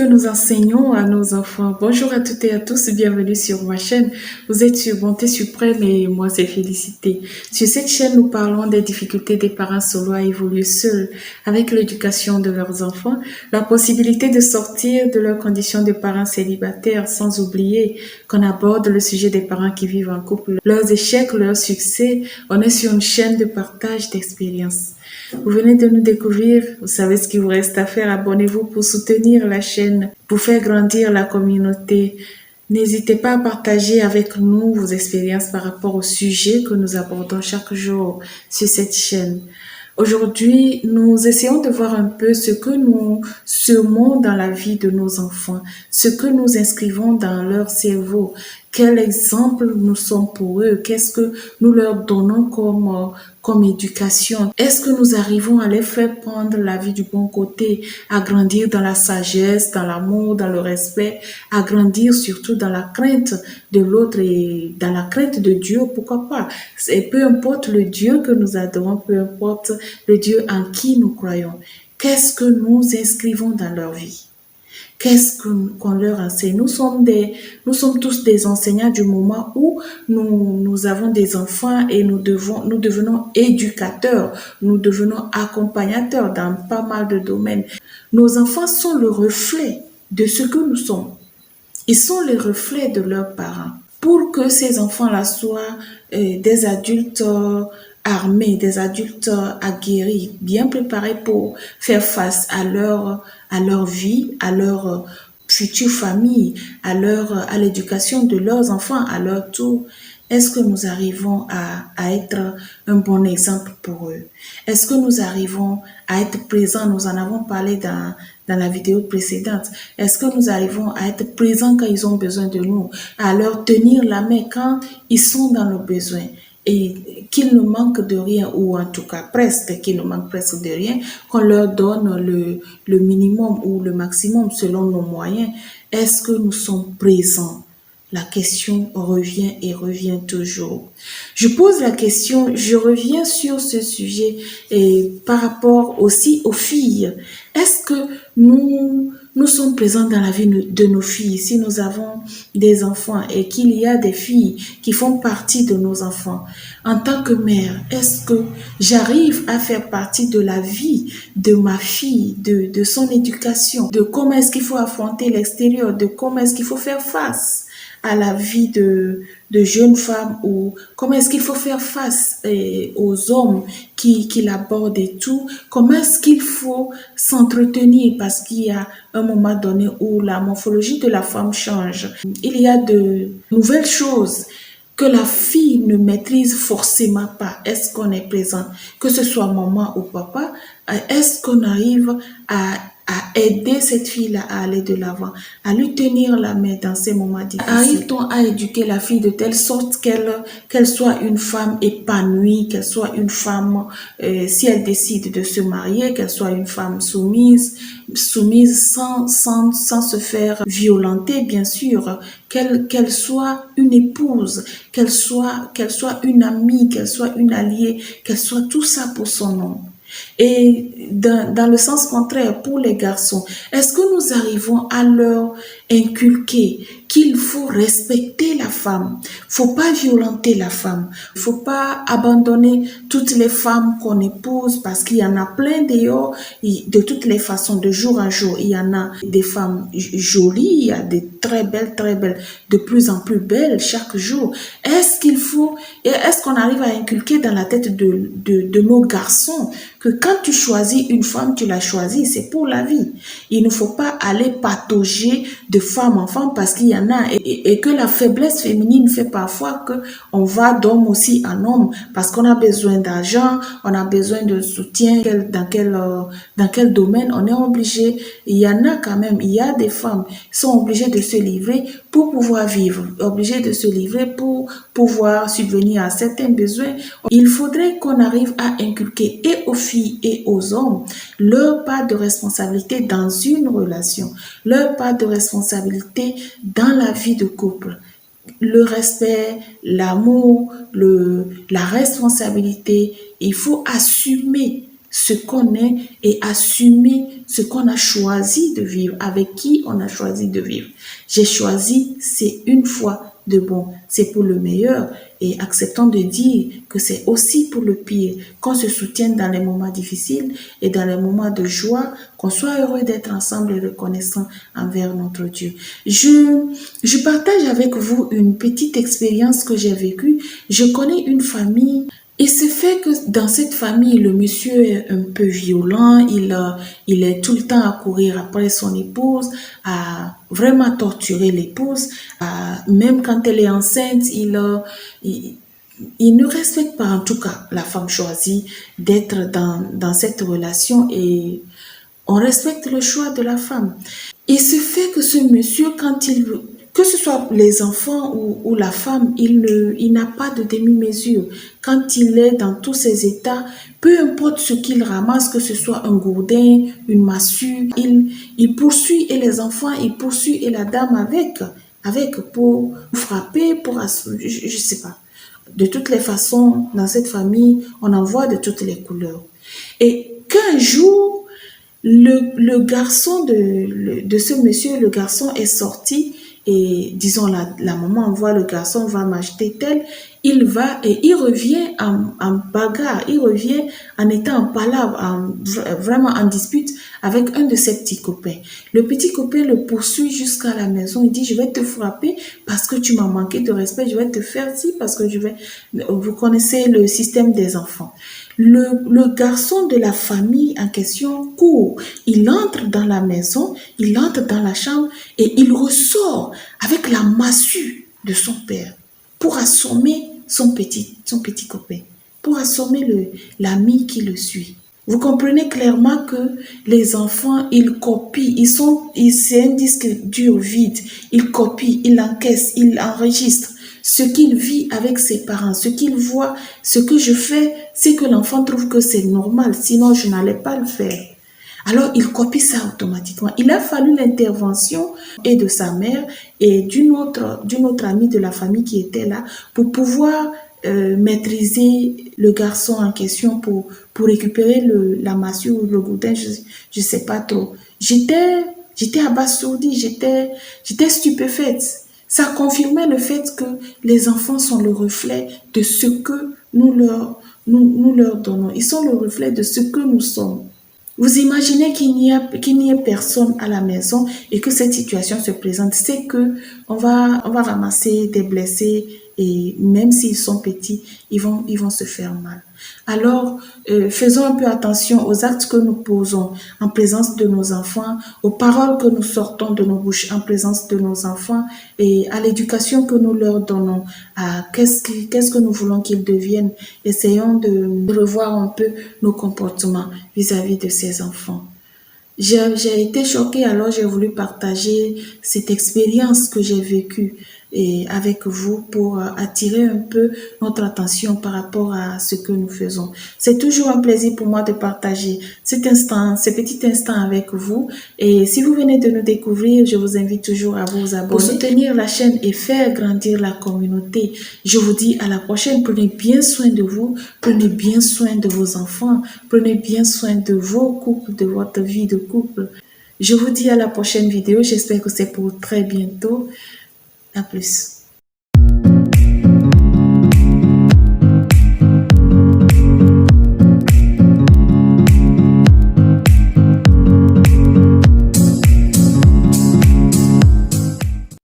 que nous enseignons à nos enfants? Bonjour à toutes et à tous, bienvenue sur ma chaîne. Vous êtes sur Bonté Suprême et moi c'est Félicité. Sur cette chaîne, nous parlons des difficultés des parents solo à évoluer seuls avec l'éducation de leurs enfants, la possibilité de sortir de leurs conditions de parents célibataires, sans oublier qu'on aborde le sujet des parents qui vivent en couple, leurs échecs, leurs succès. On est sur une chaîne de partage d'expériences. Vous venez de nous découvrir, vous savez ce qu'il vous reste à faire. Abonnez-vous pour soutenir la chaîne, pour faire grandir la communauté. N'hésitez pas à partager avec nous vos expériences par rapport au sujet que nous abordons chaque jour sur cette chaîne. Aujourd'hui, nous essayons de voir un peu ce que nous semons dans la vie de nos enfants, ce que nous inscrivons dans leur cerveau, quel exemple nous sommes pour eux, qu'est-ce que nous leur donnons comme éducation. Est-ce que nous arrivons à les faire prendre la vie du bon côté, à grandir dans la sagesse, dans l'amour, dans le respect, à grandir surtout dans la crainte de l'autre et dans la crainte de Dieu, pourquoi pas. Et peu importe le Dieu que nous adorons, peu importe le Dieu en qui nous croyons, qu'est-ce que nous inscrivons dans leur vie? Qu'est-ce qu'on leur enseigne? Nous sommes tous des enseignants du moment où nous avons des enfants et nous devenons éducateurs, nous devenons accompagnateurs dans pas mal de domaines. Nos enfants sont le reflet de ce que nous sommes. Ils sont les reflets de leurs parents. Pour que ces enfants-là soient des adultes armés, des adultes aguerris, bien préparés pour faire face à leur vie, à leur future famille, à l'éducation de leurs enfants, à leur tour. Est-ce que nous arrivons à être un bon exemple pour eux? Est-ce que nous arrivons à être présents? Nous en avons parlé dans la vidéo précédente. Est-ce que nous arrivons à être présents quand ils ont besoin de nous, à leur tenir la main quand ils sont dans le besoin et qu'ils ne manquent de rien, ou en tout cas presque, qu'ils ne manquent presque de rien, qu'on leur donne le minimum ou le maximum selon nos moyens? Est-ce que nous sommes présents? La question revient et revient toujours. Je pose la question, je reviens sur ce sujet et par rapport aussi aux filles. Est-ce que nous sommes présents dans la vie de nos filles? Si nous avons des enfants et qu'il y a des filles qui font partie de nos enfants, en tant que mère, est-ce que j'arrive à faire partie de la vie de ma fille, de son éducation, de comment est-ce qu'il faut affronter l'extérieur, de comment est-ce qu'il faut faire face à la vie de jeunes femmes, ou comment est-ce qu'il faut faire face aux hommes qui l'abordent et tout, comment est-ce qu'il faut s'entretenir, parce qu'il y a un moment donné où la morphologie de la femme change. Il y a de nouvelles choses que la fille ne maîtrise forcément pas. Est-ce qu'on est présent, que ce soit maman ou papa? Est-ce qu'on arrive à aider cette fille-là à aller de l'avant, à lui tenir la main dans ces moments difficiles? Arrive-t-on à éduquer la fille de telle sorte qu'elle soit une femme épanouie, qu'elle soit une femme, si elle décide de se marier, qu'elle soit une femme soumise sans se faire violenter, bien sûr, qu'elle soit une épouse, qu'elle soit une amie, qu'elle soit une alliée, qu'elle soit tout ça pour son homme? Et dans le sens contraire, pour les garçons, est-ce que nous arrivons à leur inculquer qu'il faut respecter la femme, faut pas violenter la femme, faut pas abandonner toutes les femmes qu'on épouse, parce qu'il y en a plein dehors, de toutes les façons, de jour en jour, il y en a des femmes jolies, il y a des très belles, de plus en plus belles chaque jour. Est-ce qu'on arrive à inculquer dans la tête de nos garçons que quand tu choisis une femme, tu la choisis, c'est pour la vie. Il ne faut pas aller patauger de femme en femme, parce qu'il y en a, et que la faiblesse féminine fait parfois que on va d'homme aussi en homme, parce qu'on a besoin d'argent, on a besoin de soutien, dans quel domaine on est obligé. Il y en a quand même, il y a des femmes qui sont obligées de se livrer pour pouvoir vivre, obligées de se livrer pour pouvoir subvenir à certains besoins. Il faudrait qu'on arrive à inculquer et aux filles et aux hommes leur part de responsabilité dans une relation, leur part de responsabilité dans la vie de couple. Le respect, l'amour, la responsabilité, il faut assumer ce qu'on est et assumer ce qu'on a choisi de vivre, avec qui on a choisi de vivre. J'ai choisi, c'est une fois de bon, c'est pour le meilleur et acceptons de dire que c'est aussi pour le pire, qu'on se soutienne dans les moments difficiles et dans les moments de joie, qu'on soit heureux d'être ensemble et reconnaissant envers notre Dieu. Je partage avec vous une petite expérience que j'ai vécue. Je connais une famille. Il se fait que dans cette famille, le monsieur est un peu violent, il est tout le temps à courir après son épouse, à vraiment torturer l'épouse, même quand elle est enceinte, il ne respecte pas en tout cas la femme choisie d'être dans cette relation et on respecte le choix de la femme. Il se fait que ce monsieur, que ce soit les enfants ou la femme, il n'a pas de demi-mesure. Quand il est dans tous ses états, peu importe ce qu'il ramasse, que ce soit un gourdin, une massue, il poursuit et les enfants, il poursuit et la dame avec pour frapper, je sais pas. De toutes les façons, dans cette famille, on en voit de toutes les couleurs. Et qu'un jour, le garçon de ce monsieur, le garçon est sorti et disons la maman voit le garçon va m'acheter tel, il va et il revient en bagarre, il revient en étant en palabre, vraiment en dispute avec un de ses petits copains. Le petit copain le poursuit jusqu'à la maison, il dit je vais te frapper parce que tu m'as manqué de respect, je vais te faire ci parce que vous connaissez le système des enfants. Le garçon de la famille en question court. Il entre dans la maison, il entre dans la chambre et il ressort avec la massue de son père pour assommer son petit copain, pour assommer l'ami qui le suit. Vous comprenez clairement que les enfants, ils copient, c'est un disque dur vide, ils copient, ils encaissent, ils enregistrent ce qu'il vit avec ses parents, ce qu'il voit, ce que je fais, c'est que l'enfant trouve que c'est normal, sinon je n'allais pas le faire. Alors, il copie ça automatiquement. Il a fallu l'intervention et de sa mère et d'une autre amie de la famille qui était là pour pouvoir maîtriser le garçon en question pour récupérer la massue ou le gourdin, je sais pas trop. J'étais abasourdie, j'étais stupéfaite. Ça confirmait le fait que les enfants sont le reflet de ce que nous leur donnons. Ils sont le reflet de ce que nous sommes. Vous imaginez qu'il n'y ait personne à la maison et que cette situation se présente, c'est que on va ramasser des blessés et même s'ils sont petits, ils vont se faire mal. Alors, faisons un peu attention aux actes que nous posons en présence de nos enfants, aux paroles que nous sortons de nos bouches en présence de nos enfants et à l'éducation que nous leur donnons, à qu'est-ce que nous voulons qu'ils deviennent. Essayons de revoir un peu nos comportements vis-à-vis de ces enfants. J'ai été choquée, alors j'ai voulu partager cette expérience que j'ai vécue et avec vous pour attirer un peu notre attention par rapport à ce que nous faisons. C'est toujours un plaisir pour moi de partager ces petits instants avec vous. Et si vous venez de nous découvrir, je vous invite toujours à vous abonner pour soutenir la chaîne et faire grandir la communauté. Je vous dis à la prochaine. Prenez bien soin de vous, prenez bien soin de vos enfants, prenez bien soin de vos couples, de votre vie de couple. Je vous dis à la prochaine vidéo. J'espère que c'est pour très bientôt. À plus.